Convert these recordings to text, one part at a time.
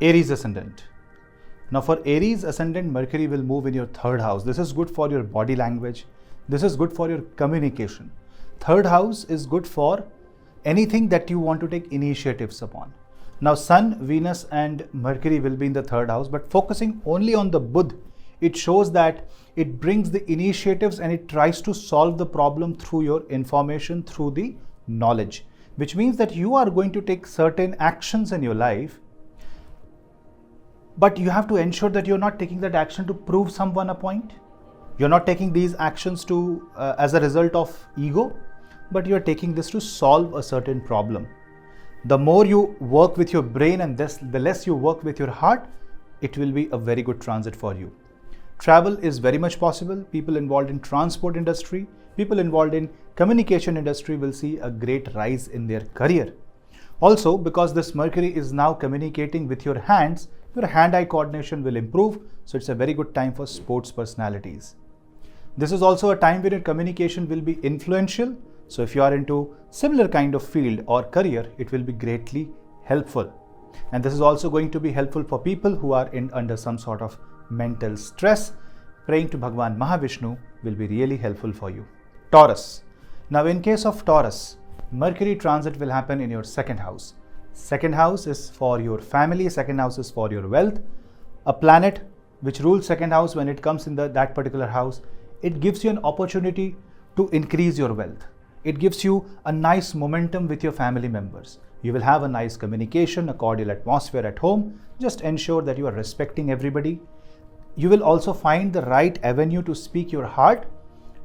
Aries ascendant. Now for Aries ascendant, Mercury will move in your third house. This is good for your body language. This is good for your communication. Third house is good for anything that you want to take initiatives upon. Now Sun, Venus and Mercury will be in the third house, but focusing only on the Budh, it shows that it brings the initiatives and it tries to solve the problem through your information, through the knowledge, which means that you are going to take certain actions in your life, but you have to ensure that you're not taking that action to prove someone a point. You're not taking these actions to as a result of ego, but you're taking this to solve a certain problem. The more you work with your brain and the less you work with your heart, it will be a very good transit for you. Travel is very much possible. People involved in transport industry, people involved in communication industry will see a great rise in their career. Also, because this Mercury is now communicating with your hands, your hand-eye coordination will improve. So it's a very good time for sports personalities. This is also a time when your communication will be influential. So if you are into similar kind of field or career, it will be greatly helpful. And this is also going to be helpful for people who are under some sort of mental stress. Praying to Bhagwan Mahavishnu will be really helpful for you. Taurus. Now in case of Taurus, Mercury transit will happen in your second house. Second house is for your family, second house is for your wealth. A planet which rules second house, when it comes in that particular house, it gives you an opportunity to increase your wealth. It gives you a nice momentum with your family members. You will have a nice communication, a cordial atmosphere at home. Just ensure that you are respecting everybody. You will also find the right avenue to speak your heart.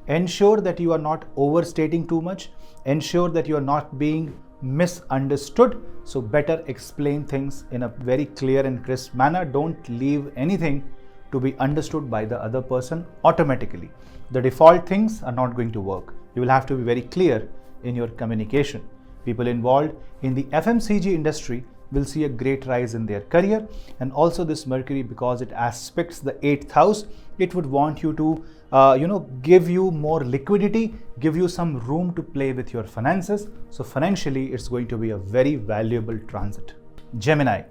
Ensure that you are not overstating too much. Ensure that you are not being misunderstood. So better explain things in a very clear and crisp manner. Don't leave anything to be understood by the other person automatically. The default things are not going to work. You will have to be very clear in your communication. People involved in the FMCG industry will see a great rise in their career. And also this Mercury, because it aspects the 8th house, it would want you to give you more liquidity, give you some room to play with your finances. So financially, it's going to be a very valuable transit. Gemini.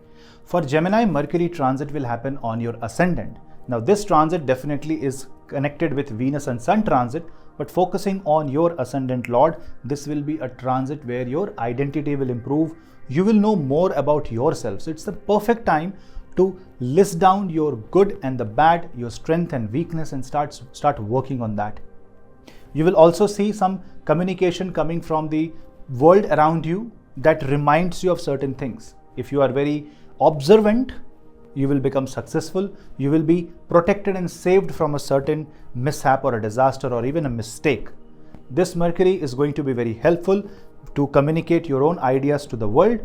For Gemini, Mercury transit will happen on your ascendant. Now this transit definitely is connected with Venus and Sun transit, but focusing on your ascendant Lord, this will be a transit where your identity will improve. You will know more about yourself. So it's the perfect time to list down your good and the bad, your strength and weakness, and start working on that. You will also see some communication coming from the world around you that reminds you of certain things. If you are very observant, you will become successful. You will be protected and saved from a certain mishap or a disaster or even a mistake. This Mercury is going to be very helpful to communicate your own ideas to the world.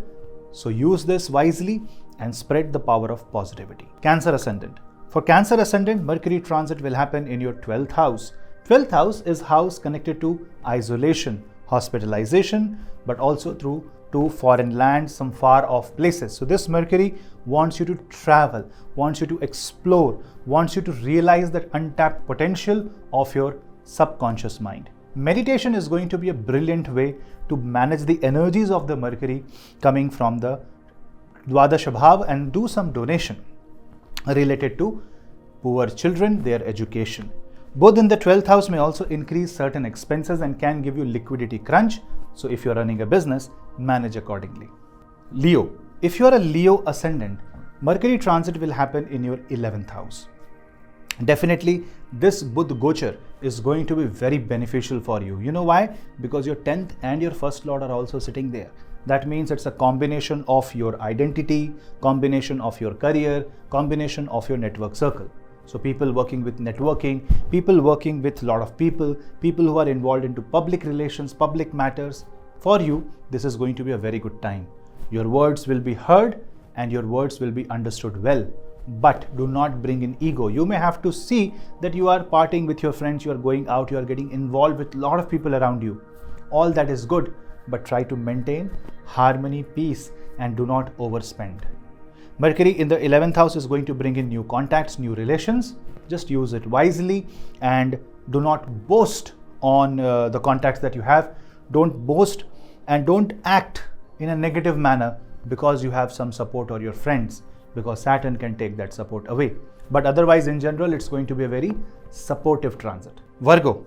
So use this wisely and spread the power of positivity. Cancer ascendant. For Cancer ascendant, Mercury transit will happen in your 12th house. 12th house is house connected to isolation, hospitalization, but also to foreign lands, some far off places. So this Mercury wants you to travel, wants you to explore, wants you to realize that untapped potential of your subconscious mind. Meditation is going to be a brilliant way to manage the energies of the Mercury coming from the Dwadash Bhav and do some donation related to poor children, their education. Both in the 12th house may also increase certain expenses and can give you liquidity crunch. So if you're running a business, manage accordingly. Leo. If you are a Leo ascendant, Mercury transit will happen in your 11th house. Definitely, this Budh Gochar is going to be very beneficial for you. You know why? Because your 10th and your 1st Lord are also sitting there. That means it's a combination of your identity, combination of your career, combination of your network circle. So people working with networking, people working with a lot of people who are involved into public relations, public matters. For you, this is going to be a very good time. Your words will be heard and your words will be understood well. But do not bring in ego. You may have to see that you are partying with your friends, you are going out, you are getting involved with a lot of people around you. All that is good, but try to maintain harmony, peace, and do not overspend. Mercury in the 11th house is going to bring in new contacts, new relations. Just use it wisely and do not boast on the contacts that you have. Don't boast and don't act in a negative manner because you have some support or your friends because Saturn can take that support away. But otherwise, in general, it's going to be a very supportive transit. Virgo.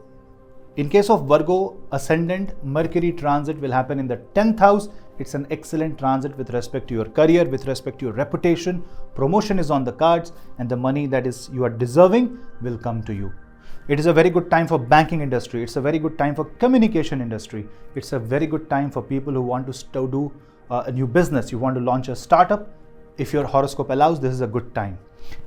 In case of Virgo ascendant, Mercury transit will happen in the 10th house. It's an excellent transit with respect to your career, with respect to your reputation. Promotion is on the cards, and the money that is you are deserving will come to you. It is a very good time for banking industry. It's a very good time for communication industry. It's a very good time for people who want to do a new business. You want to launch a startup. If your horoscope allows, this is a good time.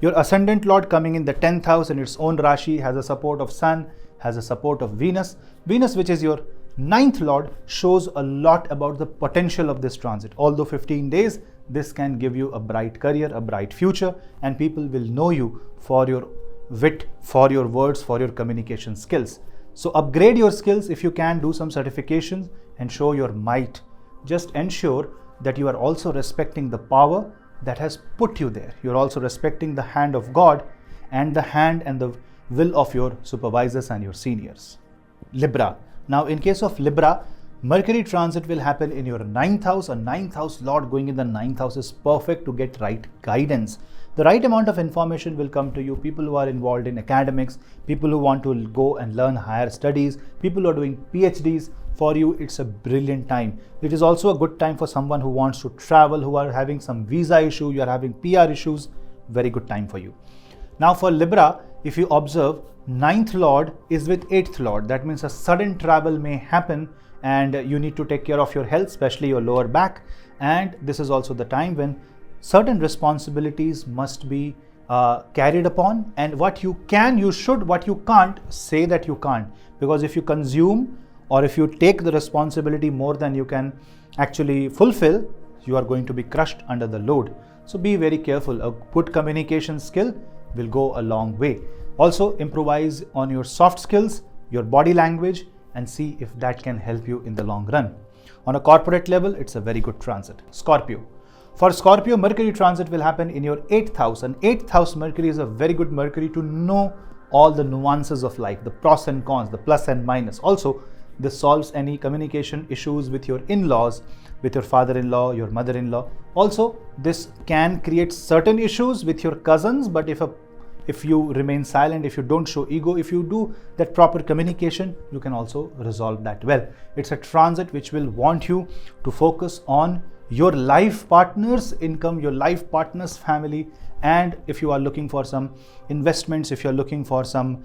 Your ascendant lord coming in the 10th house in its own Rashi has a support of Sun, has a support of Venus. Venus, which is your 9th lord, shows a lot about the potential of this transit. Although 15 days, this can give you a bright career, a bright future, and people will know you for your wit, for your words, for your communication skills. So upgrade your skills. If you can, do some certifications and show your might. Just ensure that you are also respecting the power that has put you there. You're also respecting the hand of God and the hand and the will of your supervisors and your seniors. Libra. Now, in case of Libra, Mercury transit will happen in your 9th house. A 9th house lord going in the 9th house is perfect to get right guidance. The right amount of information will come to you. People who are involved in academics, people who want to go and learn higher studies, people who are doing PhDs. For you, it's a brilliant time. It is also a good time for someone who wants to travel, who are having some visa issue, you are having PR issues. Very good time for you. Now for Libra, if you observe, 9th lord is with 8th lord. That means a sudden travel may happen and you need to take care of your health, especially your lower back. And this is also the time when certain responsibilities must be carried upon, and what you can, you should, what you can't, say that you can't. Because if you consume or if you take the responsibility more than you can actually fulfill, you are going to be crushed under the load. So be very careful. A good communication skill will go a long way. Also improvise on your soft skills, your body language, and see if that can help you in the long run. On a corporate level, it's a very good transit. Scorpio. For Scorpio, Mercury transit will happen in your 8th house. And 8th house Mercury is a very good Mercury to know all the nuances of life, the pros and cons, the plus and minus. Also, this solves any communication issues with your in-laws, with your father-in-law, your mother-in-law. Also, this can create certain issues with your cousins, but if you remain silent, if you don't show ego, if you do that proper communication, you can also resolve that well. It's a transit which will want you to focus on your life partner's income, your life partner's family, and if you are looking for some investments, if you're looking for some,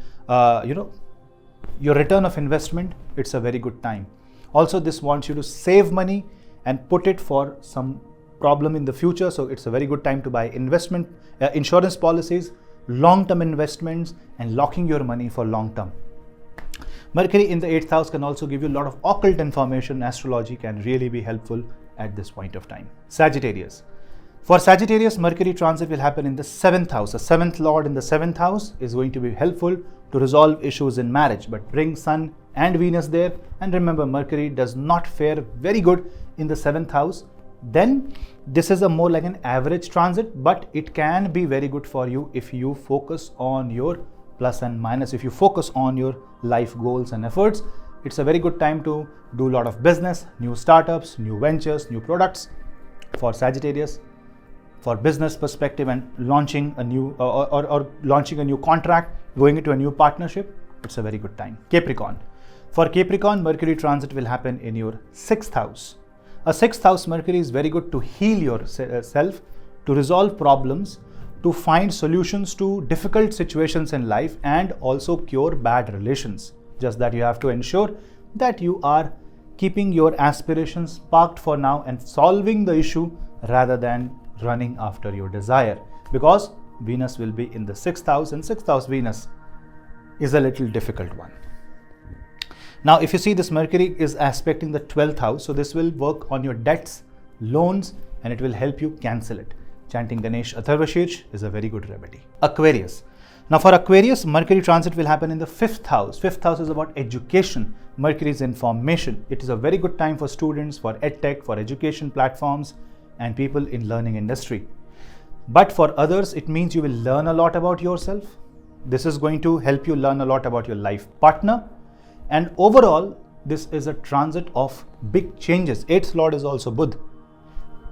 your return of investment, it's a very good time. Also, this wants you to save money and put it for some problem in the future. So it's a very good time to buy insurance policies, long-term investments, and locking your money for long-term. Mercury in the 8th house can also give you a lot of occult information. Astrology can really be helpful at this point of time. Sagittarius. For Sagittarius, Mercury transit will happen in the 7th house. The 7th lord in the 7th house is going to be helpful to resolve issues in marriage, but bring Sun and Venus there. And remember, Mercury does not fare very good in the 7th house. Then this is a more like an average transit, but it can be very good for you if you focus on your plus and minus, if you focus on your life goals and efforts. It's a very good time to do a lot of business, new startups, new ventures, new products for Sagittarius. For business perspective and launching a new or launching a new contract, going into a new partnership, it's a very good time. Capricorn. For Capricorn, Mercury transit will happen in your 6th house. A 6th house Mercury is very good to heal yourself, to resolve problems, to find solutions to difficult situations in life, and also cure bad relations. Just that you have to ensure that you are keeping your aspirations parked for now and solving the issue rather than running after your desire, because Venus will be in the 6th house, and 6th house Venus is a little difficult one. Now, if you see, this Mercury is aspecting the 12th house, so this will work on your debts, loans, and it will help you cancel it. Chanting Ganesh Atharvashirsh is a very good remedy. Aquarius. Now for Aquarius, Mercury transit will happen in the 5th house. 5th house is about education. Mercury is information. It is a very good time for students, for edtech, for education platforms, and people in learning industry. But for others, it means you will learn a lot about yourself. This is going to help you learn a lot about your life partner. And overall, this is a transit of big changes. 8th lord is also Budh.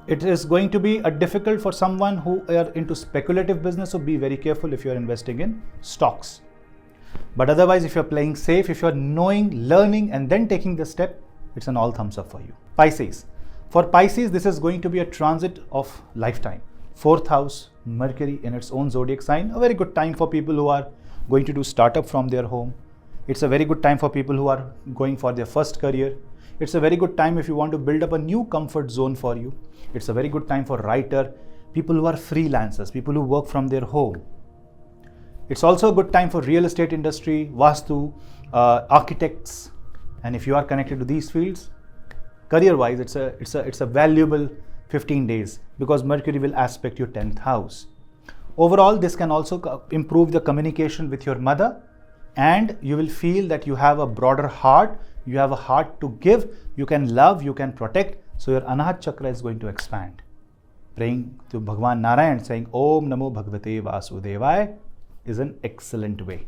It is going to be difficult for someone who are into speculative business, so be very careful if you are investing in stocks. But otherwise, if you're playing safe, if you're knowing, learning, and then taking the step, it's an all thumbs up for you. Pisces. For Pisces, this is going to be a transit of lifetime. 4th house, Mercury in its own zodiac sign, a very good time for people who are going to do startup from their home. It's a very good time for people who are going for their first career. It's a very good time if you want to build up a new comfort zone for you. It's a very good time for writer, people who are freelancers, people who work from their home. It's also a good time for real estate industry, Vastu, architects. And if you are connected to these fields, career-wise, it's a valuable 15 days because Mercury will aspect your 10th house. Overall, this can also improve the communication with your mother, and you will feel that you have a broader heart, you have a heart to give, you can love, you can protect, so your Anahat chakra is going to expand. Praying to Bhagwan Narayan, saying Om Namo Bhagavate Vasudevaya is an excellent way.